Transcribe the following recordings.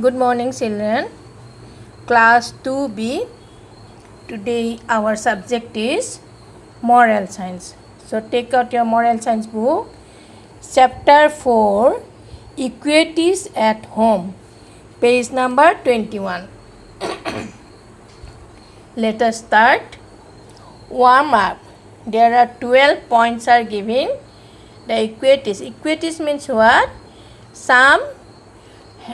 Good morning, children. Class 2B. Today our subject is moral science. So take out your moral science book. Chapter 4, Equities at Home. Page number 21. Let us start. Warm up. There are 12 points are given. The equities. Equities means what? Some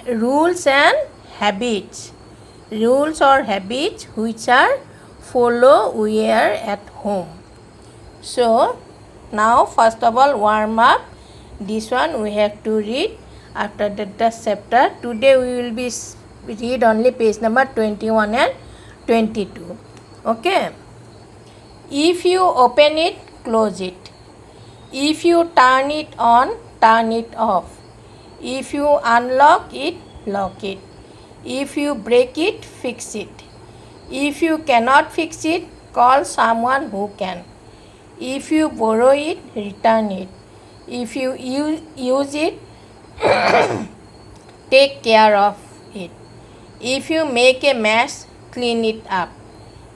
rules and habits. Rules or habits which are follow where at home. So now first of all warm up. This one we have to read. After that the chapter. Today we will be read only page number 21 and 22. Okay. If you open it, close it. If you turn it on, turn it off. If you unlock it, lock it. If you break it, fix it. If you cannot fix it, call someone who can. If you borrow it, return it. If you use it, take care of it. If you make a mess, clean it up.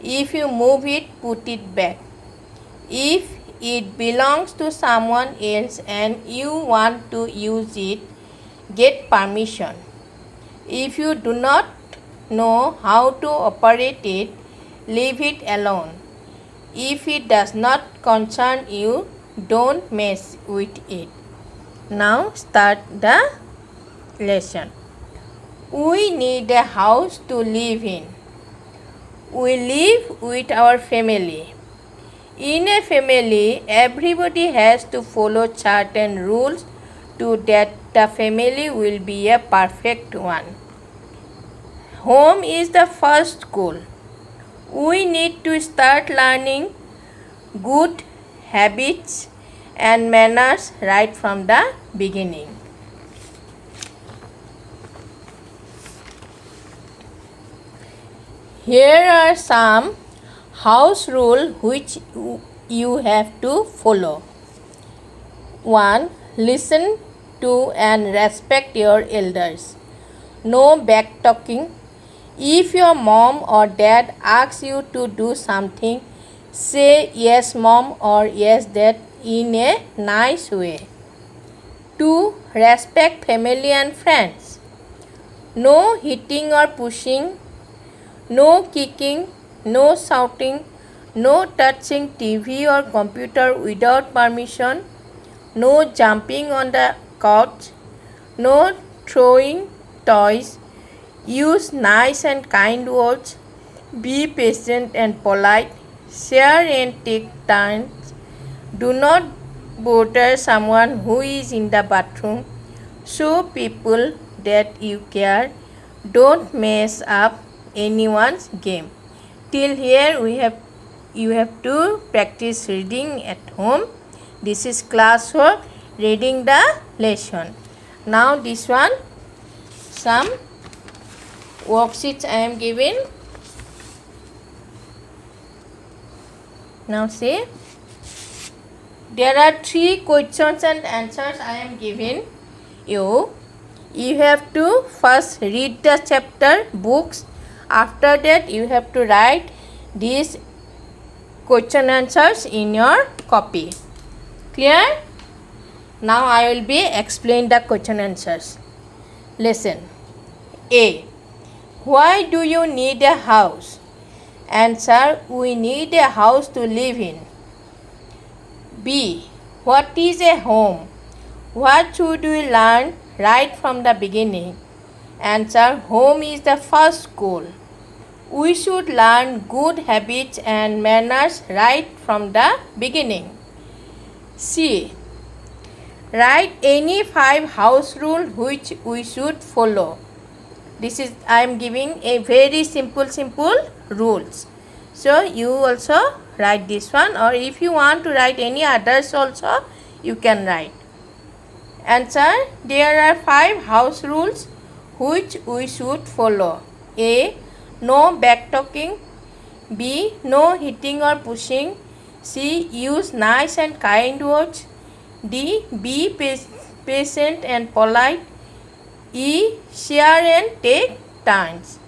If you move it, put it back. If it belongs to someone else and you want to use it, get permission. If you do not know how to operate it, leave it alone. If it does not concern you, don't mess with it. Now start the lesson. We need a house to live in. We live with our family. In a family, everybody has to follow certain rules to that the family will be a perfect one. Home is the first school. We need to start learning good habits and manners right from the beginning. Here are some house rules which you have to follow. 1. Listen to and respect your elders. No back talking. If your mom or dad asks you to do something, say yes mom or yes dad in a nice way. 2. Respect family and friends. No hitting or pushing. No kicking. No shouting. No touching TV or computer without permission. No jumping on the couch. No throwing toys. Use nice and kind words. Be patient and polite. Share and take turns. Do not bother someone who is in the bathroom. Show people that you care. Don't mess up anyone's game. Till here you have to practice reading at home. This is classwork, reading the lesson. Now this one, some worksheets I am giving. Now see, there are 3 questions and answers I am giving you. You have to first read the chapter books. After that you have to write these question answers in your copy. Clear? Now I will be explain the question answers. Listen. A. Why do you need a house? Answer. We need a house to live in. B. What is a home? What should we learn right from the beginning? Answer. Home is the first school. We should learn good habits and manners right from the beginning. C. Write any 5 house rules which we should follow. This is I am giving a very simple rules. So you also write this one, or if you want to write any others also you can write. Answer. There are 5 house rules which we should follow. A. No back talking. B. No hitting or pushing. C. Use nice and kind words. D. Be patient and polite. share and take turns.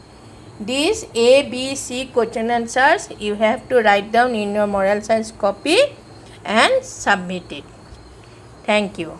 These A, B, C question answers you have to write down in your moral science copy and submit it. Thank you.